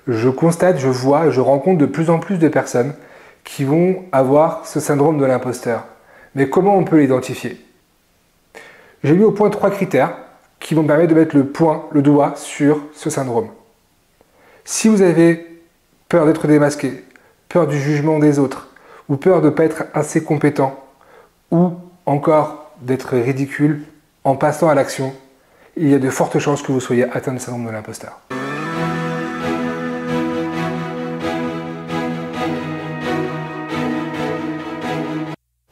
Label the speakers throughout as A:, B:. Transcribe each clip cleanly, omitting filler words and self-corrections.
A: je constate, je vois, je rencontre de plus en plus de personnes qui vont avoir ce syndrome de l'imposteur. Mais comment on peut l'identifier? J'ai mis au point 3 critères qui vont me permettre de mettre le doigt sur ce syndrome. Si vous avez peur d'être démasqué, peur du jugement des autres, ou peur de ne pas être assez compétent, ou encore d'être ridicule en passant à l'action, il y a de fortes chances que vous soyez atteint du syndrome de l'imposteur.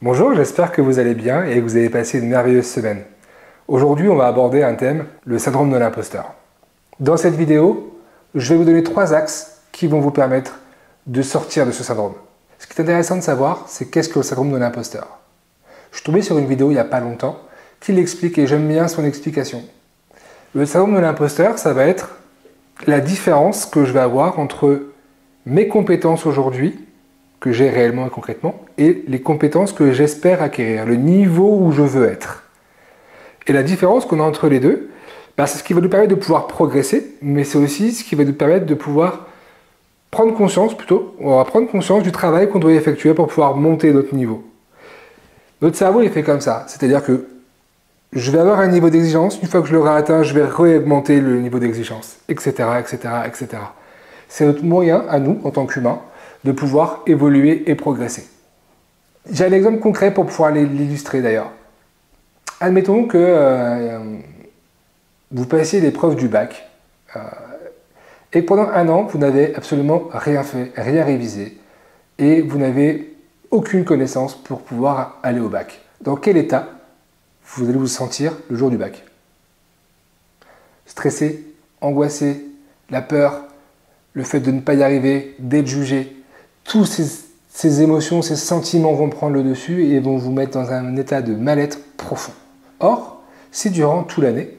A: Bonjour, j'espère que vous allez bien et que vous avez passé une merveilleuse semaine. Aujourd'hui, on va aborder un thème, le syndrome de l'imposteur. Dans cette vidéo, je vais vous donner 3 axes qui vont vous permettre de sortir de ce syndrome. Ce qui est intéressant de savoir, c'est qu'est-ce que le syndrome de l'imposteur. Je suis tombé sur une vidéo il n'y a pas longtemps qui l'explique et j'aime bien son explication. Le syndrome de l'imposteur, ça va être la différence que je vais avoir entre mes compétences aujourd'hui, que j'ai réellement et concrètement, et les compétences que j'espère acquérir, le niveau où je veux être. Et la différence qu'on a entre les deux, c'est ce qui va nous permettre de pouvoir progresser, mais c'est aussi ce qui va nous permettre de pouvoir prendre conscience, on va prendre conscience du travail qu'on doit effectuer pour pouvoir monter notre niveau. Notre cerveau est fait comme ça, c'est-à-dire que je vais avoir un niveau d'exigence, une fois que je l'aurai atteint, je vais réaugmenter le niveau d'exigence, etc., etc., etc. C'est notre moyen, à nous, en tant qu'humains, de pouvoir évoluer et progresser. J'ai un exemple concret pour pouvoir l'illustrer d'ailleurs. Admettons que vous passiez l'épreuve du bac et pendant un an, vous n'avez absolument rien fait, rien révisé et vous n'avez aucune connaissance pour pouvoir aller au bac. Dans quel état vous allez vous sentir le jour du bac? Stressé, angoissé, la peur, le fait de ne pas y arriver, d'être jugé. Tous ces émotions, ces sentiments vont prendre le dessus et vont vous mettre dans un état de mal-être profond. Or, si durant toute l'année,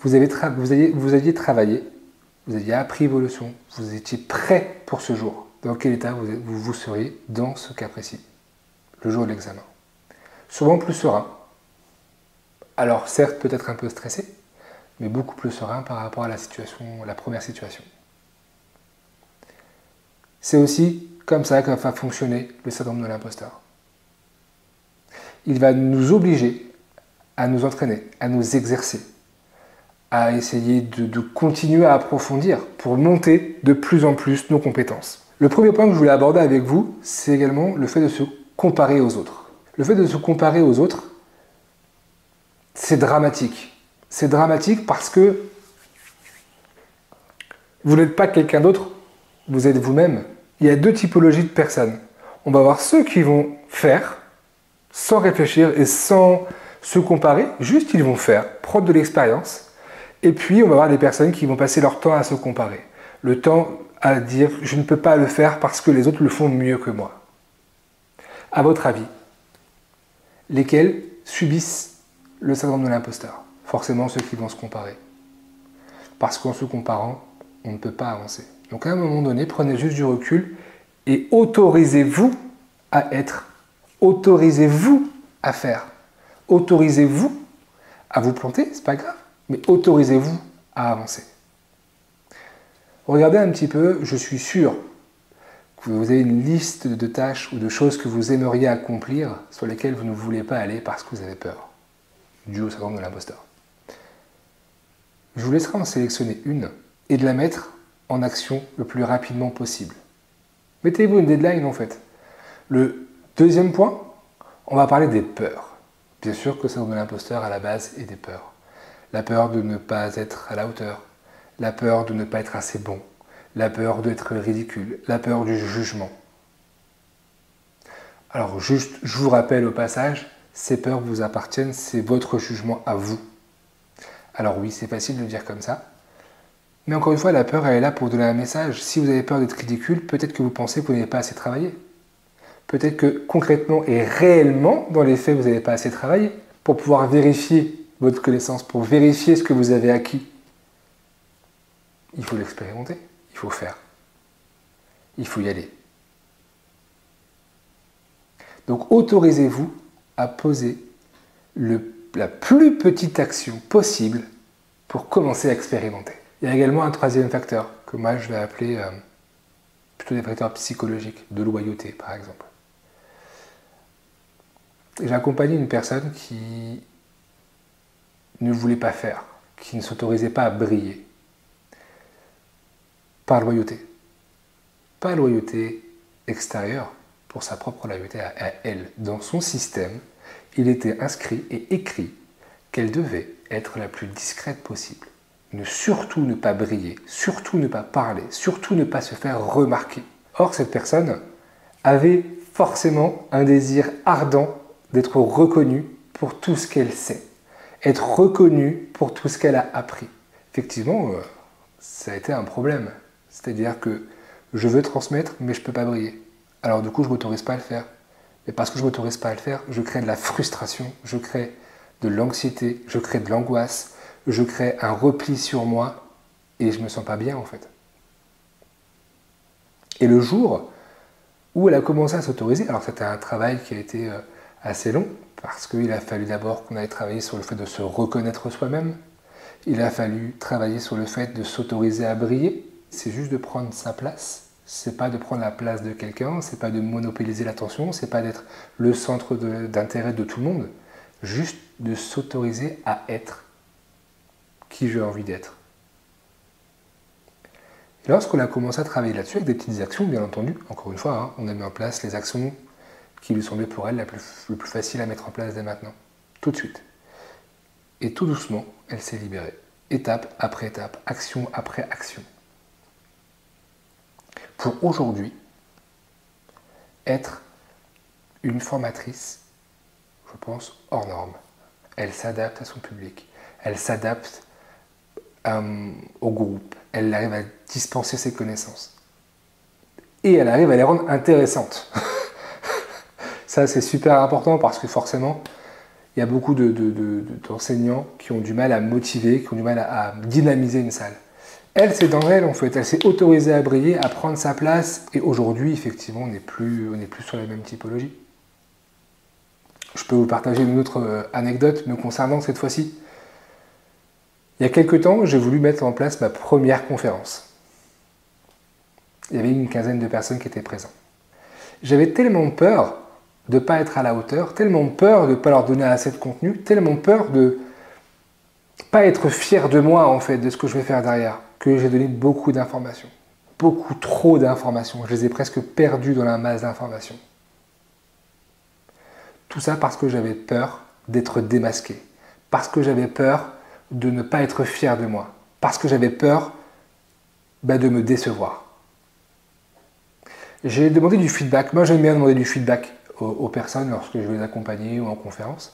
A: vous aviez travaillé, vous aviez appris vos leçons, vous étiez prêt pour ce jour, dans quel état vous seriez dans ce cas précis, le jour de l'examen? Souvent plus serein. Alors certes, peut-être un peu stressé, mais beaucoup plus serein par rapport à la première situation. C'est aussi comme ça que va fonctionner le syndrome de l'imposteur. Il va nous obliger à nous entraîner, à nous exercer, à essayer de continuer à approfondir pour monter de plus en plus nos compétences. Le premier point que je voulais aborder avec vous, c'est également le fait de se comparer aux autres. Le fait de se comparer aux autres, c'est dramatique. C'est dramatique parce que vous n'êtes pas quelqu'un d'autre, vous êtes vous-même. Il y a 2 typologies de personnes. On va voir ceux qui vont faire sans réfléchir et sans se comparer, juste ils vont faire, prendre de l'expérience. Et puis on va voir des personnes qui vont passer leur temps à se comparer. Le temps à dire je ne peux pas le faire parce que les autres le font mieux que moi. À votre avis, lesquels subissent le syndrome de l'imposteur? Forcément ceux qui vont se comparer. Parce qu'en se comparant, on ne peut pas avancer. Donc à un moment donné, prenez juste du recul et autorisez-vous à être. Autorisez-vous à faire. Autorisez-vous à vous planter, c'est pas grave, mais autorisez-vous à avancer. Regardez un petit peu, je suis sûr que vous avez une liste de tâches ou de choses que vous aimeriez accomplir sur lesquelles vous ne voulez pas aller parce que vous avez peur, dû au syndrome de l'imposteur. Je vous laisserai en sélectionner une et de la mettre en action le plus rapidement possible. Mettez-vous une deadline en fait. Le deuxième point, on va parler des peurs. Bien sûr que le syndrome de l'imposteur à la base est des peurs. La peur de ne pas être à la hauteur, la peur de ne pas être assez bon, la peur d'être ridicule, la peur du jugement. Alors juste, je vous rappelle au passage, ces peurs vous appartiennent, c'est votre jugement à vous. Alors oui, c'est facile de le dire comme ça. Mais encore une fois, la peur, elle est là pour donner un message. Si vous avez peur d'être ridicule, peut-être que vous pensez que vous n'avez pas assez travaillé. Peut-être que concrètement et réellement, dans les faits, vous n'avez pas assez travaillé pour pouvoir vérifier votre connaissance, pour vérifier ce que vous avez acquis. Il faut l'expérimenter, il faut faire. Il faut y aller. Donc autorisez-vous à poser la plus petite action possible pour commencer à expérimenter. Il y a également un troisième facteur que moi je vais appeler plutôt des facteurs psychologiques, de loyauté par exemple. J'ai accompagné une personne qui ne voulait pas faire, qui ne s'autorisait pas à briller. Par loyauté. Pas loyauté extérieure, pour sa propre loyauté à elle. Dans son système, il était inscrit et écrit qu'elle devait être la plus discrète possible. Surtout ne pas briller, surtout ne pas parler, surtout ne pas se faire remarquer. Or, cette personne avait forcément un désir ardent d'être reconnue pour tout ce qu'elle sait, être reconnue pour tout ce qu'elle a appris. Effectivement, ça a été un problème. C'est-à-dire que je veux transmettre, mais je ne peux pas briller. Alors du coup, je ne m'autorise pas à le faire. Et parce que je ne m'autorise pas à le faire, je crée de la frustration, je crée de l'anxiété, je crée de l'angoisse, je crée un repli sur moi et je ne me sens pas bien en fait. Et le jour où elle a commencé à s'autoriser, alors c'était un travail qui a été assez long, parce qu'il a fallu d'abord qu'on aille travailler sur le fait de se reconnaître soi-même, il a fallu travailler sur le fait de s'autoriser à briller, c'est juste de prendre sa place, c'est pas de prendre la place de quelqu'un, c'est pas de monopoliser l'attention, c'est pas d'être le centre d'intérêt de tout le monde, juste de s'autoriser à être qui j'ai envie d'être. Et lorsqu'on a commencé à travailler là-dessus, avec des petites actions, bien entendu, encore une fois, on a mis en place les actions qui lui semblaient pour elle le plus facile à mettre en place dès maintenant, tout de suite. Et tout doucement, elle s'est libérée, étape après étape, action après action. Pour aujourd'hui, être une formatrice, je pense, hors norme. Elle s'adapte à son public, elle s'adapte au groupe, elle arrive à dispenser ses connaissances. Et elle arrive à les rendre intéressantes. Ça, c'est super important parce que forcément, il y a beaucoup d'enseignants qui ont du mal à motiver, qui ont du mal à dynamiser une salle. Elle, c'est dans elle, en fait. Elle s'est autorisée à briller, à prendre sa place. Et aujourd'hui, effectivement, on n'est plus sur la même typologie. Je peux vous partager une autre anecdote me concernant cette fois-ci. Il y a quelques temps, j'ai voulu mettre en place ma première conférence. Il y avait une quinzaine de personnes qui étaient présentes. J'avais tellement peur de ne pas être à la hauteur, tellement peur de ne pas leur donner assez de contenu, tellement peur de ne pas être fier de moi, en fait, de ce que je vais faire derrière, que j'ai donné beaucoup d'informations. Beaucoup trop d'informations. Je les ai presque perdues dans la masse d'informations. Tout ça parce que j'avais peur d'être démasqué. Parce que j'avais peur de ne pas être fier de moi. Parce que j'avais peur de me décevoir. J'ai demandé du feedback. Moi, j'aime bien demander du feedback aux personnes lorsque je vais les accompagner ou en conférence.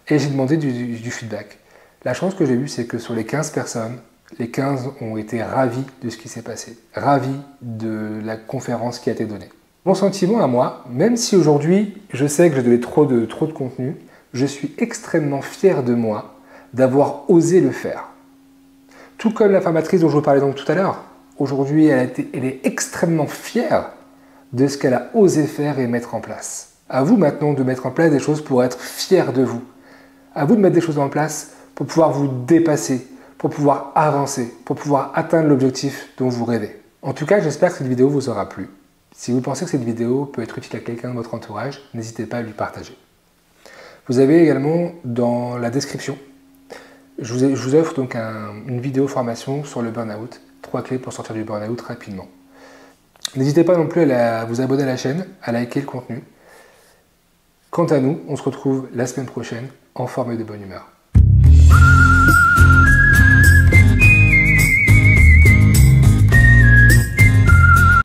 A: Et j'ai demandé du feedback. La chance que j'ai eue, c'est que sur les 15 personnes, les 15 ont été ravis de ce qui s'est passé. Ravis de la conférence qui a été donnée. Mon sentiment à moi, même si aujourd'hui, je sais que j'ai donné trop de contenu, je suis extrêmement fier de moi d'avoir osé le faire. Tout comme la formatrice dont je vous parlais donc tout à l'heure. Aujourd'hui, elle est extrêmement fière de ce qu'elle a osé faire et mettre en place. À vous maintenant de mettre en place des choses pour être fier de vous. À vous de mettre des choses en place pour pouvoir vous dépasser, pour pouvoir avancer, pour pouvoir atteindre l'objectif dont vous rêvez. En tout cas, j'espère que cette vidéo vous aura plu. Si vous pensez que cette vidéo peut être utile à quelqu'un de votre entourage, n'hésitez pas à lui partager. Vous avez également dans la description, je vous offre donc une vidéo formation sur le burn-out, 3 clés pour sortir du burn-out rapidement. N'hésitez pas non plus à vous abonner à la chaîne, à liker le contenu. Quant à nous, on se retrouve la semaine prochaine en forme de bonne humeur.